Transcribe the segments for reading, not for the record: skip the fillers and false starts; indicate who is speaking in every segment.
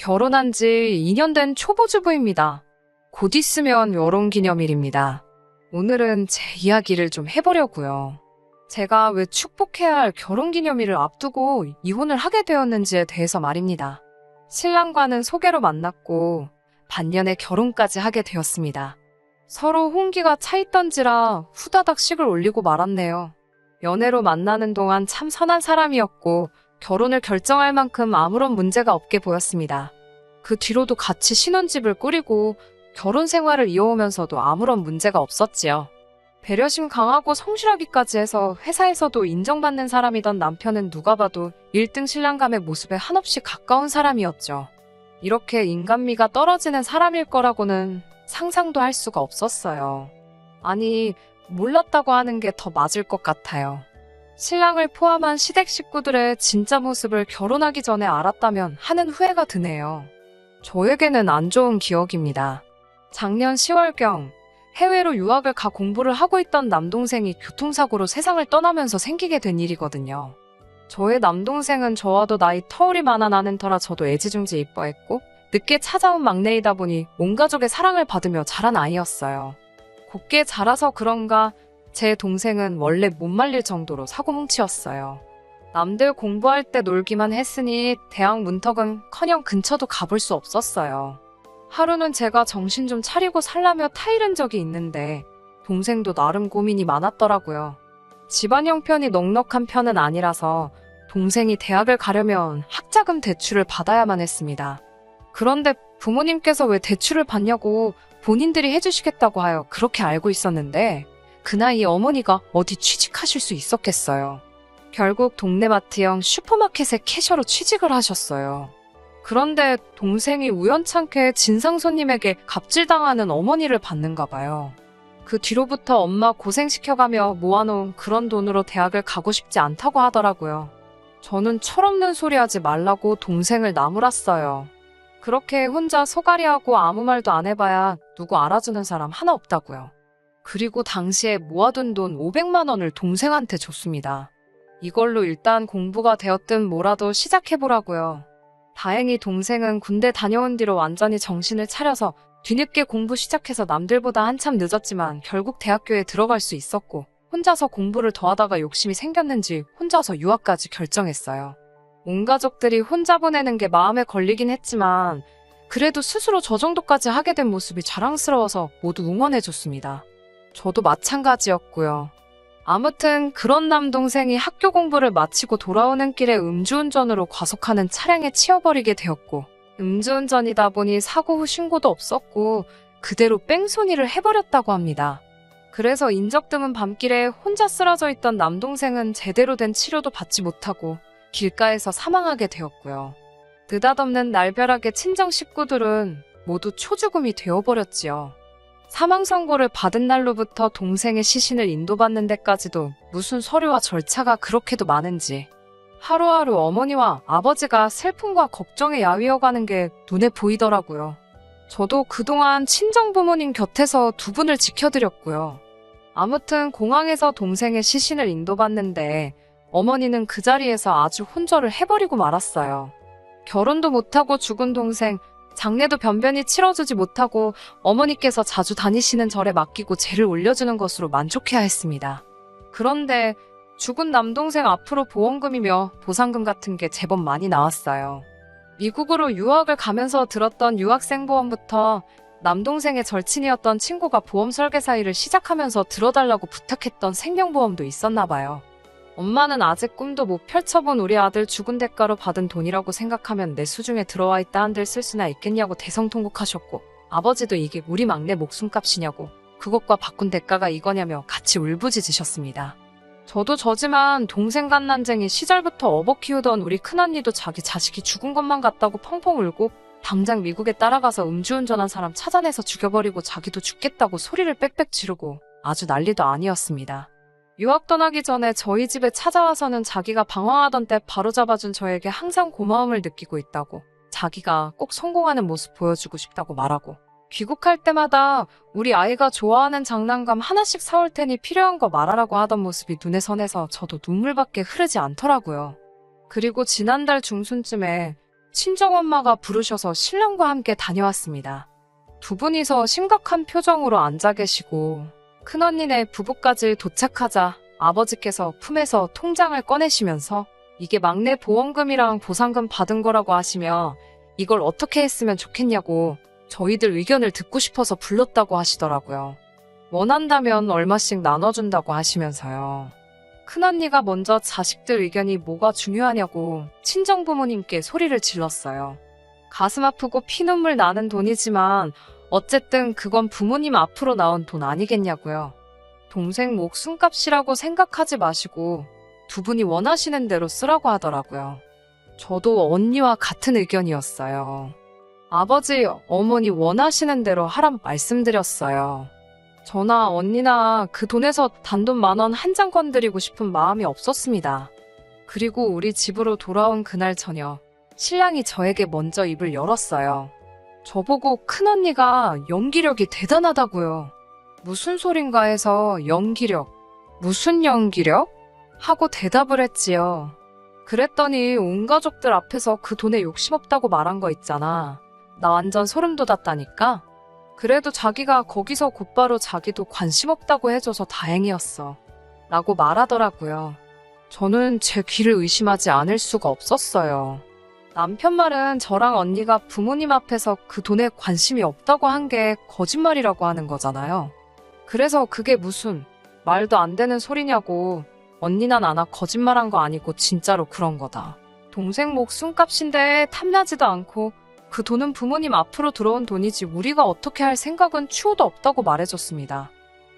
Speaker 1: 결혼한 지 2년 된 초보주부입니다. 곧 있으면 결혼기념일입니다. 오늘은 제 이야기를 좀 해보려고요. 제가 왜 축복해야 할 결혼기념일을 앞두고 이혼을 하게 되었는지에 대해서 말입니다. 신랑과는 소개로 만났고 반년에 결혼까지 하게 되었습니다. 서로 홍기가 차있던지라 후다닥 식을 올리고 말았네요. 연애로 만나는 동안 참 선한 사람이었고 결혼을 결정할 만큼 아무런 문제가 없게 보였습니다. 그 뒤로도 같이 신혼집을 꾸리고 결혼 생활을 이어오면서도 아무런 문제가 없었지요. 배려심 강하고 성실하기까지 해서 회사에서도 인정받는 사람이던 남편은 누가 봐도 1등 신랑감의 모습에 한없이 가까운 사람이었죠. 이렇게 인간미가 떨어지는 사람일 거라고는 상상도 할 수가 없었어요. 아니, 몰랐다고 하는 게 더 맞을 것 같아요. 신랑을 포함한 시댁 식구들의 진짜 모습을 결혼하기 전에 알았다면 하는 후회가 드네요. 저에게는 안 좋은 기억입니다. 작년 10월경 해외로 유학을 가 공부를 하고 있던 남동생이 교통사고로 세상을 떠나면서 생기게 된 일이거든요. 저의 남동생은 저와도 나이 터울이 많아 나는 터라 저도 애지중지 이뻐했고 늦게 찾아온 막내이다 보니 온 가족의 사랑을 받으며 자란 아이였어요. 곱게 자라서 그런가 제 동생은 원래 못 말릴 정도로 사고뭉치였어요. 남들 공부할 때 놀기만 했으니 대학 문턱은커녕 근처도 가볼 수 없었어요. 하루는 제가 정신 좀 차리고 살라며 타이른 적이 있는데 동생도 나름 고민이 많았더라고요. 집안 형편이 넉넉한 편은 아니라서 동생이 대학을 가려면 학자금 대출을 받아야만 했습니다. 그런데 부모님께서 왜 대출을 받냐고 본인들이 해주시겠다고 하여 그렇게 알고 있었는데 그 나이에 어머니가 어디 취직하실 수 있었겠어요. 결국 동네 마트형 슈퍼마켓에 캐셔로 취직을 하셨어요. 그런데 동생이 우연찮게 진상 손님에게 갑질당하는 어머니를 봤는가 봐요. 그 뒤로부터 엄마 고생시켜가며 모아놓은 그런 돈으로 대학을 가고 싶지 않다고 하더라고요. 저는 철없는 소리 하지 말라고 동생을 나무랐어요. 그렇게 혼자 소갈이하고 아무 말도 안 해봐야 누구 알아주는 사람 하나 없다고요. 그리고 당시에 모아둔 돈 500만 원을 동생한테 줬습니다. 이걸로 일단 공부가 되었든 뭐라도 시작해보라고요. 다행히 동생은 군대 다녀온 뒤로 완전히 정신을 차려서 뒤늦게 공부 시작해서 남들보다 한참 늦었지만 결국 대학교에 들어갈 수 있었고 혼자서 공부를 더 하다가 욕심이 생겼는지 혼자서 유학까지 결정했어요. 온 가족들이 혼자 보내는 게 마음에 걸리긴 했지만 그래도 스스로 저 정도까지 하게 된 모습이 자랑스러워서 모두 응원해줬습니다. 저도 마찬가지였고요. 아무튼 그런 남동생이 학교 공부를 마치고 돌아오는 길에 음주운전으로 과속하는 차량에 치여버리게 되었고 음주운전이다 보니 사고 후 신고도 없었고 그대로 뺑소니를 해버렸다고 합니다. 그래서 인적 드문 밤길에 혼자 쓰러져 있던 남동생은 제대로 된 치료도 받지 못하고 길가에서 사망하게 되었고요. 느닷없는 날벼락의 친정 식구들은 모두 초죽음이 되어버렸지요. 사망 선고를 받은 날로부터 동생의 시신을 인도받는 데까지도 무슨 서류와 절차가 그렇게도 많은지 하루하루 어머니와 아버지가 슬픔과 걱정에 야위어가는 게 눈에 보이더라고요. 저도 그동안 친정 부모님 곁에서 두 분을 지켜드렸고요. 아무튼 공항에서 동생의 시신을 인도받는데 어머니는 그 자리에서 아주 혼절을 해버리고 말았어요. 결혼도 못하고 죽은 동생, 장례도 변변히 치러주지 못하고 어머니께서 자주 다니시는 절에 맡기고 제를 올려주는 것으로 만족해야 했습니다. 그런데 죽은 남동생 앞으로 보험금이며 보상금 같은 게 제법 많이 나왔어요. 미국으로 유학을 가면서 들었던 유학생보험부터 남동생의 절친이었던 친구가 보험 설계사 일을 시작하면서 들어달라고 부탁했던 생명보험도 있었나 봐요. 엄마는 아직 꿈도 못 펼쳐본 우리 아들 죽은 대가로 받은 돈이라고 생각하면 내 수중에 들어와 있다 한들 쓸 수나 있겠냐고 대성통곡하셨고 아버지도 이게 우리 막내 목숨값이냐고 그것과 바꾼 대가가 이거냐며 같이 울부짖으셨습니다. 저도 저지만 동생 갓난쟁이 시절부터 업어 키우던 우리 큰언니도 자기 자식이 죽은 것만 같다고 펑펑 울고 당장 미국에 따라가서 음주운전한 사람 찾아내서 죽여버리고 자기도 죽겠다고 소리를 빽빽 지르고 아주 난리도 아니었습니다. 유학 떠나기 전에 저희 집에 찾아와서는 자기가 방황하던 때 바로잡아준 저에게 항상 고마움을 느끼고 있다고 자기가 꼭 성공하는 모습 보여주고 싶다고 말하고 귀국할 때마다 우리 아이가 좋아하는 장난감 하나씩 사올 테니 필요한 거 말하라고 하던 모습이 눈에 선해서 저도 눈물밖에 흐르지 않더라고요. 그리고 지난달 중순쯤에 친정엄마가 부르셔서 신랑과 함께 다녀왔습니다. 두 분이서 심각한 표정으로 앉아 계시고 큰언니네 부부까지 도착하자 아버지께서 품에서 통장을 꺼내시면서 이게 막내 보험금이랑 보상금 받은 거라고 하시며 이걸 어떻게 했으면 좋겠냐고 저희들 의견을 듣고 싶어서 불렀다고 하시더라고요. 원한다면 얼마씩 나눠준다고 하시면서요. 큰언니가 먼저 자식들 의견이 뭐가 중요하냐고 친정부모님께 소리를 질렀어요. 가슴 아프고 피눈물 나는 돈이지만 어쨌든 그건 부모님 앞으로 나온 돈 아니겠냐고요. 동생 목숨값이라고 생각하지 마시고 두 분이 원하시는 대로 쓰라고 하더라고요. 저도 언니와 같은 의견이었어요. 아버지, 어머니 원하시는 대로 하란 말씀드렸어요. 저나 언니나 그 돈에서 단돈 10,000원 한 장 건드리고 싶은 마음이 없었습니다. 그리고 우리 집으로 돌아온 그날 저녁, 신랑이 저에게 먼저 입을 열었어요. 저보고 큰언니가 연기력이 대단하다고요. 무슨 소린가 해서 연기력, 무슨 연기력? 하고 대답을 했지요. 그랬더니 온 가족들 앞에서 그 돈에 욕심 없다고 말한 거 있잖아. 나 완전 소름 돋았다니까? 그래도 자기가 거기서 곧바로 자기도 관심 없다고 해줘서 다행이었어. 라고 말하더라고요. 저는 제 귀를 의심하지 않을 수가 없었어요. 남편 말은 저랑 언니가 부모님 앞에서 그 돈에 관심이 없다고 한 게 거짓말이라고 하는 거잖아요. 그래서 그게 무슨 말도 안 되는 소리냐고. 언니나 나나 거짓말한 거 아니고 진짜로 그런 거다. 동생 목숨값인데 탐나지도 않고 그 돈은 부모님 앞으로 들어온 돈이지 우리가 어떻게 할 생각은 추호도 없다고 말해줬습니다.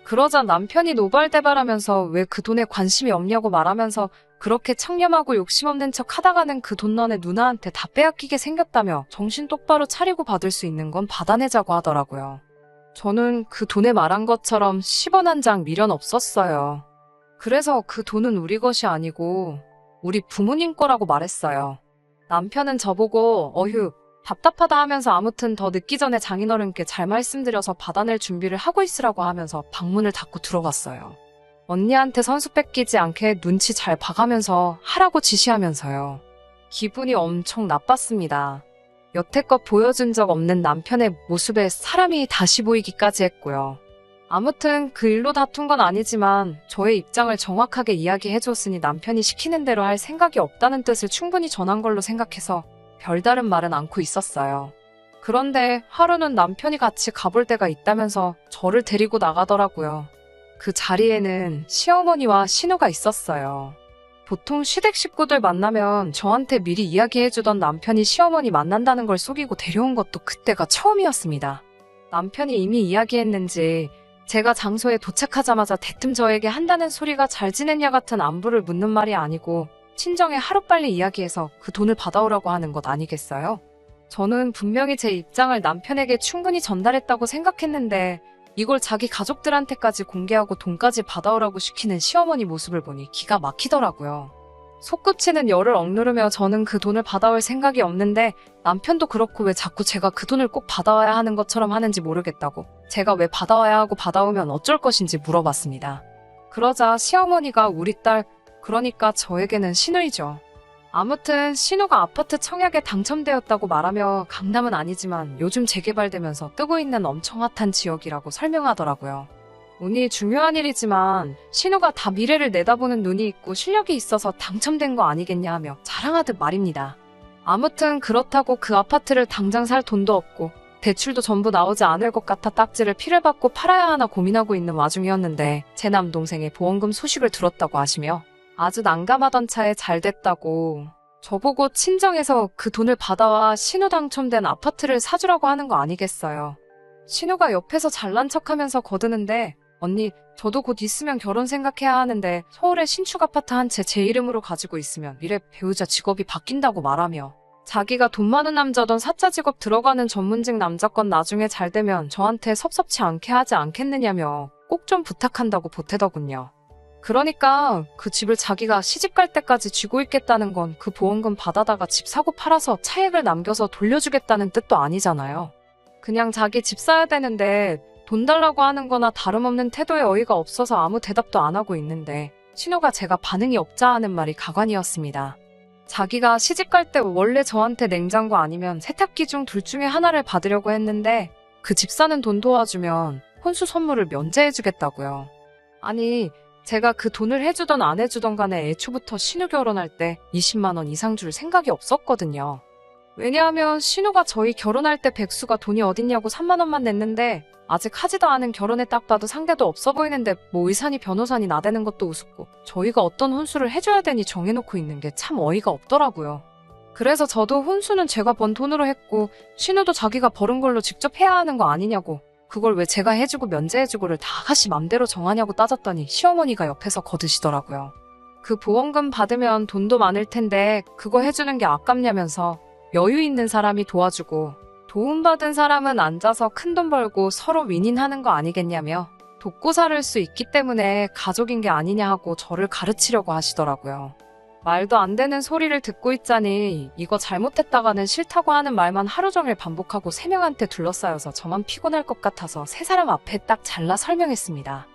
Speaker 1: 그러자 남편이 노발대발하면서 왜 그 돈에 관심이 없냐고 말하면서 그렇게 청렴하고 욕심 없는 척 하다가는 그 돈 너네 누나한테 다 빼앗기게 생겼다며 정신 똑바로 차리고 받을 수 있는 건 받아내자고 하더라고요. 저는 그 돈에 말한 것처럼 10원 한 장 미련 없었어요. 그래서 그 돈은 우리 것이 아니고 우리 부모님 거라고 말했어요. 남편은 저보고 어휴 답답하다 하면서 아무튼 더 늦기 전에 장인어른께 잘 말씀드려서 받아낼 준비를 하고 있으라고 하면서 방문을 닫고 들어갔어요. 언니한테 선수 뺏기지 않게 눈치 잘 봐가면서 하라고 지시하면서요. 기분이 엄청 나빴습니다. 여태껏 보여준 적 없는 남편의 모습에 사람이 다시 보이기까지 했고요. 아무튼 그 일로 다툰 건 아니지만 저의 입장을 정확하게 이야기해줬으니 남편이 시키는 대로 할 생각이 없다는 뜻을 충분히 전한 걸로 생각해서 별다른 말은 않고 있었어요. 그런데 하루는 남편이 같이 가볼 데가 있다면서 저를 데리고 나가더라고요. 그 자리에는 시어머니와 신우가 있었어요. 보통 시댁 식구들 만나면 저한테 미리 이야기해주던 남편이 시어머니 만난다는 걸 속이고 데려온 것도 그때가 처음이었습니다. 남편이 이미 이야기했는지 제가 장소에 도착하자마자 대뜸 저에게 한다는 소리가 잘 지냈냐 같은 안부를 묻는 말이 아니고 친정에 하루빨리 이야기해서 그 돈을 받아오라고 하는 것 아니겠어요? 저는 분명히 제 입장을 남편에게 충분히 전달했다고 생각했는데 이걸 자기 가족들한테까지 공개하고 돈까지 받아오라고 시키는 시어머니 모습을 보니 기가 막히더라고요. 솟구치는 열을 억누르며 저는 그 돈을 받아올 생각이 없는데 남편도 그렇고 왜 자꾸 제가 그 돈을 꼭 받아와야 하는 것처럼 하는지 모르겠다고 제가 왜 받아와야 하고 받아오면 어쩔 것인지 물어봤습니다. 그러자 시어머니가 우리 딸 그러니까 저에게는 신우이죠. 아무튼 신우가 아파트 청약에 당첨되었다고 말하며 강남은 아니지만 요즘 재개발되면서 뜨고 있는 엄청 핫한 지역이라고 설명하더라고요. 운이 중요한 일이지만 신우가 다 미래를 내다보는 눈이 있고 실력이 있어서 당첨된 거 아니겠냐 하며 자랑하듯 말입니다. 아무튼 그렇다고 그 아파트를 당장 살 돈도 없고 대출도 전부 나오지 않을 것 같아 딱지를 피를 받고 팔아야 하나 고민하고 있는 와중이었는데 제 남동생의 보험금 소식을 들었다고 하시며 아주 난감하던 차에 잘 됐다고 저보고 친정에서 그 돈을 받아와 신우 당첨된 아파트를 사주라고 하는 거 아니겠어요. 신우가 옆에서 잘난 척하면서 거드는데 언니 저도 곧 있으면 결혼 생각해야 하는데 서울에 신축 아파트 한 채 제 이름으로 가지고 있으면 미래 배우자 직업이 바뀐다고 말하며 자기가 돈 많은 남자던 사짜 직업 들어가는 전문직 남자건 나중에 잘 되면 저한테 섭섭치 않게 하지 않겠느냐며 꼭 좀 부탁한다고 보태더군요. 그러니까 그 집을 자기가 시집갈 때까지 쥐고 있겠다는 건 그 보험금 받아다가 집 사고 팔아서 차액을 남겨서 돌려주겠다는 뜻도 아니잖아요. 그냥 자기 집 사야 되는데 돈 달라고 하는 거나 다름없는 태도에 어이가 없어서 아무 대답도 안 하고 있는데 신우가 제가 반응이 없자 하는 말이 가관이었습니다. 자기가 시집갈 때 원래 저한테 냉장고 아니면 세탁기 중 둘 중에 하나를 받으려고 했는데 그 집 사는 돈 도와주면 혼수 선물을 면제해주겠다고요. 아니, 제가 그 돈을 해주던 안 해주던 간에 애초부터 신우 결혼할 때 20만 원 이상 줄 생각이 없었거든요. 왜냐하면 신우가 저희 결혼할 때 백수가 돈이 어딨냐고 3만 원만 냈는데 아직 하지도 않은 결혼에 딱 봐도 상대도 없어 보이는데 뭐 의사니 변호사니 나대는 것도 우습고 저희가 어떤 혼수를 해줘야 되니 정해놓고 있는 게 참 어이가 없더라고요. 그래서 저도 혼수는 제가 번 돈으로 했고 신우도 자기가 벌은 걸로 직접 해야 하는 거 아니냐고 그걸 왜 제가 해주고 면제해주고를 다 아가씨 맘대로 정하냐고 따졌더니 시어머니가 옆에서 거드시더라고요. 그 보험금 받으면 돈도 많을 텐데 그거 해주는 게 아깝냐면서 여유 있는 사람이 도와주고 도움받은 사람은 앉아서 큰돈 벌고 서로 윈윈하는 거 아니겠냐며 돕고 살을 수 있기 때문에 가족인 게 아니냐 하고 저를 가르치려고 하시더라고요. 말도 안 되는 소리를 듣고 있자니 이거 잘못했다가는 싫다고 하는 말만 하루 종일 반복하고 3명한테 둘러싸여서 저만 피곤할 것 같아서 3사람 앞에 딱 잘라 설명했습니다.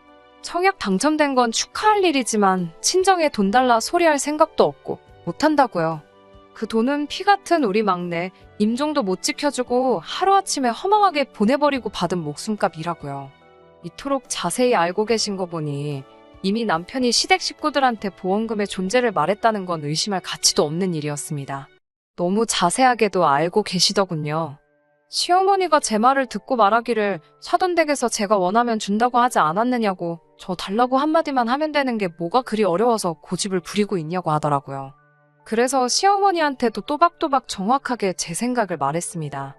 Speaker 1: 청약 당첨된 건 축하할 일이지만 친정에 돈 달라 소리할 생각도 없고 못한다고요. 그 돈은 피 같은 우리 막내 임종도 못 지켜주고 하루아침에 허망하게 보내버리고 받은 목숨값이라고요. 이토록 자세히 알고 계신 거 보니 이미 남편이 시댁 식구들한테 보험금의 존재를 말했다는 건 의심할 가치도 없는 일이었습니다. 너무 자세하게도 알고 계시더군요. 시어머니가 제 말을 듣고 말하기를 사돈 댁에서 제가 원하면 준다고 하지 않았느냐고 저 달라고 한마디만 하면 되는 게 뭐가 그리 어려워서 고집을 부리고 있냐고 하더라고요. 그래서 시어머니한테도 또박또박 정확하게 제 생각을 말했습니다.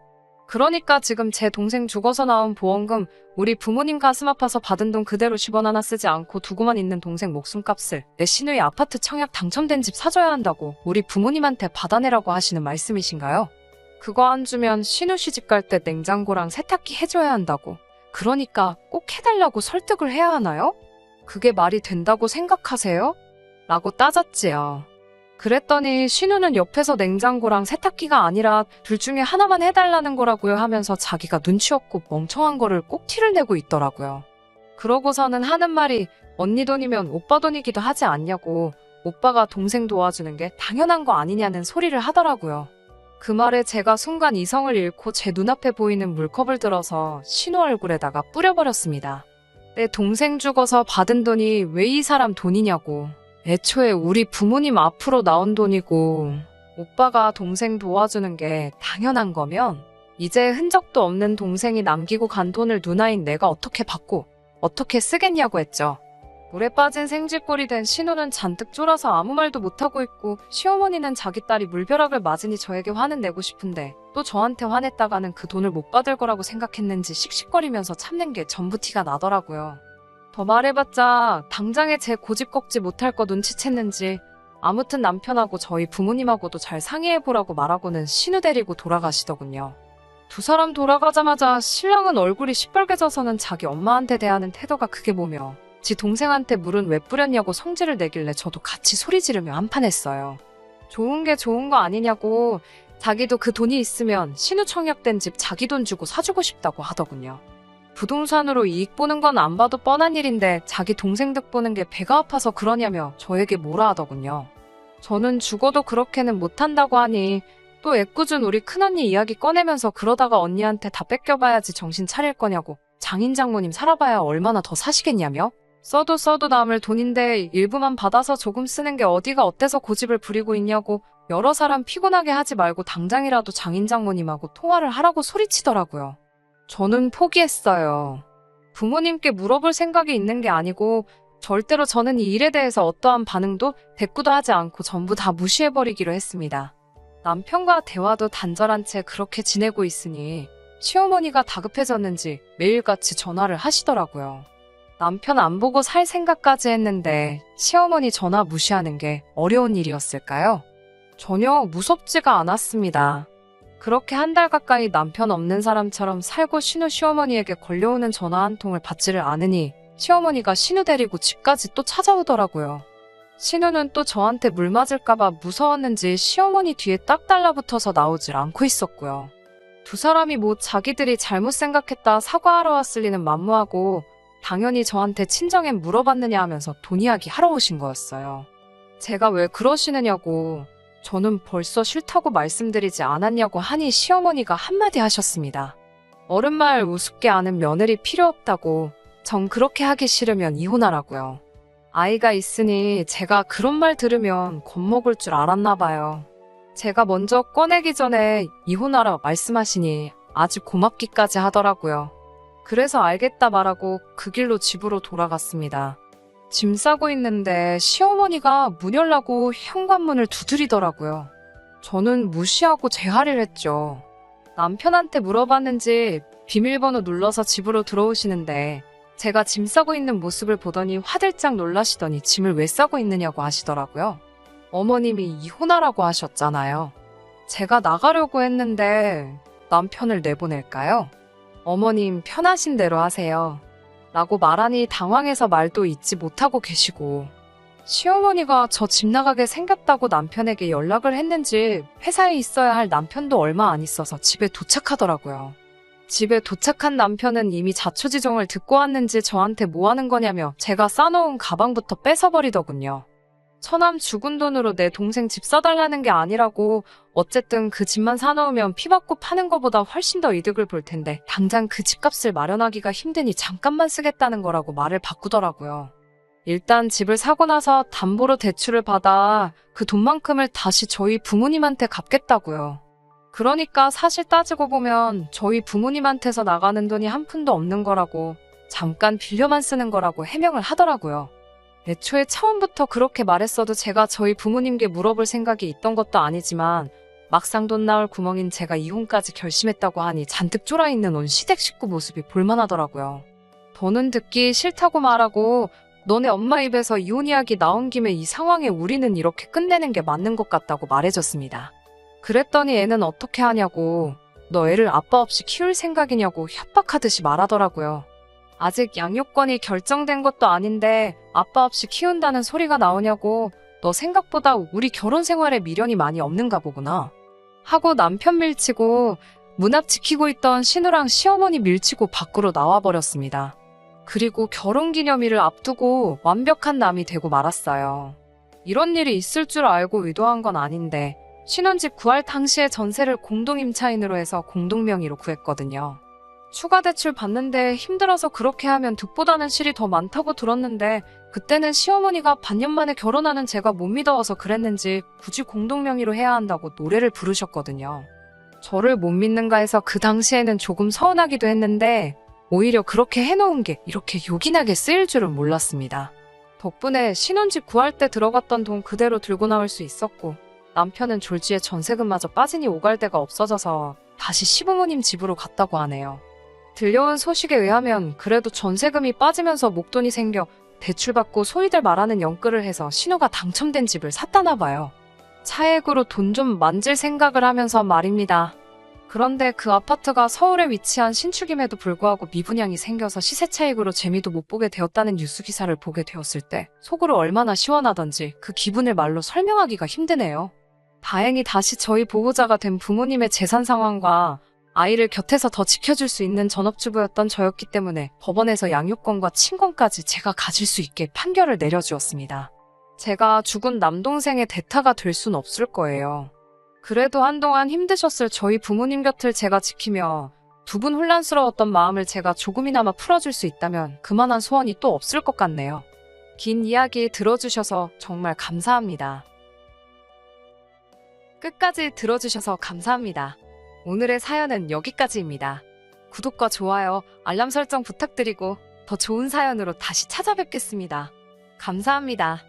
Speaker 1: 그러니까 지금 제 동생 죽어서 나온 보험금 우리 부모님 가슴 아파서 받은 돈 그대로 10원 하나 쓰지 않고 두고만 있는 동생 목숨값을 내 시누이 아파트 청약 당첨된 집 사줘야 한다고 우리 부모님한테 받아내라고 하시는 말씀이신가요? 그거 안 주면 시누 시집 갈 때 냉장고랑 세탁기 해줘야 한다고. 그러니까 꼭 해달라고 설득을 해야 하나요? 그게 말이 된다고 생각하세요? 라고 따졌지요. 그랬더니 신우는 옆에서 냉장고랑 세탁기가 아니라 둘 중에 하나만 해달라는 거라고요 하면서 자기가 눈치 없고 멍청한 거를 꼭 티를 내고 있더라고요. 그러고서는 하는 말이 언니 돈이면 오빠 돈이기도 하지 않냐고 오빠가 동생 도와주는 게 당연한 거 아니냐는 소리를 하더라고요. 그 말에 제가 순간 이성을 잃고 제 눈앞에 보이는 물컵을 들어서 신우 얼굴에다가 뿌려버렸습니다. 내 동생 죽어서 받은 돈이 왜 이 사람 돈이냐고. 애초에 우리 부모님 앞으로 나온 돈이고 오빠가 동생 도와주는 게 당연한 거면 이제 흔적도 없는 동생이 남기고 간 돈을 누나인 내가 어떻게 받고 어떻게 쓰겠냐고 했죠. 물에 빠진 생쥐꼴이 된 신우는 잔뜩 쫄아서 아무 말도 못하고 있고 시어머니는 자기 딸이 물벼락을 맞으니 저에게 화는 내고 싶은데 또 저한테 화냈다가는 그 돈을 못 받을 거라고 생각했는지 씩씩거리면서 참는 게 전부 티가 나더라고요. 더 말해봤자 당장에 제 고집 꺾지 못할 거 눈치챘는지 아무튼 남편하고 저희 부모님하고도 잘 상의해보라고 말하고는 신우 데리고 돌아가시더군요. 두 사람 돌아가자마자 신랑은 얼굴이 시뻘개져서는 자기 엄마한테 대하는 태도가 그게 뭐며 지 동생한테 물은 왜 뿌렸냐고 성질을 내길래 저도 같이 소리 지르며 한판했어요. 좋은 게 좋은 거 아니냐고 자기도 그 돈이 있으면 신우 청약된 집 자기 돈 주고 사주고 싶다고 하더군요. 부동산으로 이익 보는 건 안 봐도 뻔한 일인데 자기 동생 득 보는 게 배가 아파서 그러냐며 저에게 뭐라 하더군요. 저는 죽어도 그렇게는 못한다고 하니 또 애꿎은 우리 큰언니 이야기 꺼내면서 그러다가 언니한테 다 뺏겨봐야지 정신 차릴 거냐고 장인 장모님 살아봐야 얼마나 더 사시겠냐며 써도 남을 돈인데 일부만 받아서 조금 쓰는 게 어디가 어때서 고집을 부리고 있냐고 여러 사람 피곤하게 하지 말고 당장이라도 장인 장모님하고 통화를 하라고 소리치더라고요. 저는 포기했어요. 부모님께 물어볼 생각이 있는 게 아니고 절대로 저는 이 일에 대해서 어떠한 반응도 대꾸도 하지 않고 전부 다 무시해버리기로 했습니다. 남편과 대화도 단절한 채 그렇게 지내고 있으니 시어머니가 다급해졌는지 매일같이 전화를 하시더라고요. 남편 안 보고 살 생각까지 했는데 시어머니 전화 무시하는 게 어려운 일이었을까요? 전혀 무섭지가 않았습니다. 그렇게 한 달 가까이 남편 없는 사람처럼 살고 신우 시어머니에게 걸려오는 전화 한 통을 받지를 않으니 시어머니가 신우 데리고 집까지 또 찾아오더라고요. 신우는 또 저한테 물 맞을까봐 무서웠는지 시어머니 뒤에 딱 달라붙어서 나오질 않고 있었고요. 두 사람이 뭐 자기들이 잘못 생각했다 사과하러 왔을 리는 만무하고 당연히 저한테 친정엔 물어봤느냐 하면서 돈 이야기 하러 오신 거였어요. 제가 왜 그러시느냐고 저는 벌써 싫다고 말씀드리지 않았냐고 하니 시어머니가 한마디 하셨습니다. 어른 말 우습게 아는 며느리 필요 없다고, 전 그렇게 하기 싫으면 이혼하라고요. 아이가 있으니 제가 그런 말 들으면 겁먹을 줄 알았나 봐요. 제가 먼저 꺼내기 전에 이혼하라 말씀하시니 아주 고맙기까지 하더라고요. 그래서 알겠다 말하고 그 길로 집으로 돌아갔습니다. 짐 싸고 있는데 시어머니가 문 열라고 현관문을 두드리더라고요. 저는 무시하고 제할을 했죠. 남편한테 물어봤는지 비밀번호 눌러서 집으로 들어오시는데 제가 짐 싸고 있는 모습을 보더니 화들짝 놀라시더니 짐을 왜 싸고 있느냐고 하시더라고요. 어머님이 이혼하라고 하셨잖아요. 제가 나가려고 했는데 남편을 내보낼까요? 어머님 편하신 대로 하세요. 라고 말하니 당황해서 말도 잇지 못하고 계시고, 시어머니가 저 집 나가게 생겼다고 남편에게 연락을 했는지 회사에 있어야 할 남편도 얼마 안 있어서 집에 도착하더라고요. 집에 도착한 남편은 이미 자초지종을 듣고 왔는지 저한테 뭐 하는 거냐며 제가 싸놓은 가방부터 뺏어버리더군요. 처남 죽은 돈으로 내 동생 집 사달라는 게 아니라고, 어쨌든 그 집만 사놓으면 피 받고 파는 것보다 훨씬 더 이득을 볼 텐데 당장 그 집값을 마련하기가 힘드니 잠깐만 쓰겠다는 거라고 말을 바꾸더라고요. 일단 집을 사고 나서 담보로 대출을 받아 그 돈만큼을 다시 저희 부모님한테 갚겠다고요. 그러니까 사실 따지고 보면 저희 부모님한테서 나가는 돈이 한 푼도 없는 거라고, 잠깐 빌려만 쓰는 거라고 해명을 하더라고요. 애초에 처음부터 그렇게 말했어도 제가 저희 부모님께 물어볼 생각이 있던 것도 아니지만 막상 돈 나올 구멍인 제가 이혼까지 결심했다고 하니 잔뜩 쫄아있는 온 시댁 식구 모습이 볼만하더라고요. 더는 듣기 싫다고 말하고, 너네 엄마 입에서 이혼 이야기 나온 김에 이 상황에 우리는 이렇게 끝내는 게 맞는 것 같다고 말해줬습니다. 그랬더니 애는 어떻게 하냐고, 너 애를 아빠 없이 키울 생각이냐고 협박하듯이 말하더라고요. 아직 양육권이 결정된 것도 아닌데 아빠 없이 키운다는 소리가 나오냐고, 너 생각보다 우리 결혼 생활에 미련이 많이 없는가 보구나. 하고 남편 밀치고 문 앞 지키고 있던 신우랑 시어머니 밀치고 밖으로 나와버렸습니다. 그리고 결혼기념일을 앞두고 완벽한 남이 되고 말았어요. 이런 일이 있을 줄 알고 의도한 건 아닌데 신혼집 구할 당시에 전세를 공동임차인으로 해서 공동명의로 구했거든요. 추가 대출 받는데 힘들어서 그렇게 하면 득보다는 실이 더 많다고 들었는데 그때는 시어머니가 반년 만에 결혼하는 제가 못 믿어서 그랬는지 굳이 공동명의로 해야 한다고 노래를 부르셨거든요. 저를 못 믿는가 해서 그 당시에는 조금 서운하기도 했는데 오히려 그렇게 해놓은 게 이렇게 요긴하게 쓰일 줄은 몰랐습니다. 덕분에 신혼집 구할 때 들어갔던 돈 그대로 들고 나올 수 있었고, 남편은 졸지에 전세금마저 빠지니 오갈 데가 없어져서 다시 시부모님 집으로 갔다고 하네요. 들려온 소식에 의하면 그래도 전세금이 빠지면서 목돈이 생겨 대출받고 소위들 말하는 연끌을 해서 신우가 당첨된 집을 샀다나 봐요. 차액으로 돈 좀 만질 생각을 하면서 말입니다. 그런데 그 아파트가 서울에 위치한 신축임에도 불구하고 미분양이 생겨서 시세 차익으로 재미도 못 보게 되었다는 뉴스 기사를 보게 되었을 때 속으로 얼마나 시원하던지 그 기분을 말로 설명하기가 힘드네요. 다행히 다시 저희 보호자가 된 부모님의 재산 상황과 아이를 곁에서 더 지켜줄 수 있는 전업주부였던 저였기 때문에 법원에서 양육권과 친권까지 제가 가질 수 있게 판결을 내려주었습니다. 제가 죽은 남동생의 대타가 될 순 없을 거예요. 그래도 한동안 힘드셨을 저희 부모님 곁을 제가 지키며 두 분 혼란스러웠던 마음을 제가 조금이나마 풀어줄 수 있다면 그만한 소원이 또 없을 것 같네요. 긴 이야기 들어주셔서 정말 감사합니다. 끝까지 들어주셔서 감사합니다. 오늘의 사연은 여기까지입니다. 구독과 좋아요, 알람 설정 부탁드리고 더 좋은 사연으로 다시 찾아뵙겠습니다. 감사합니다.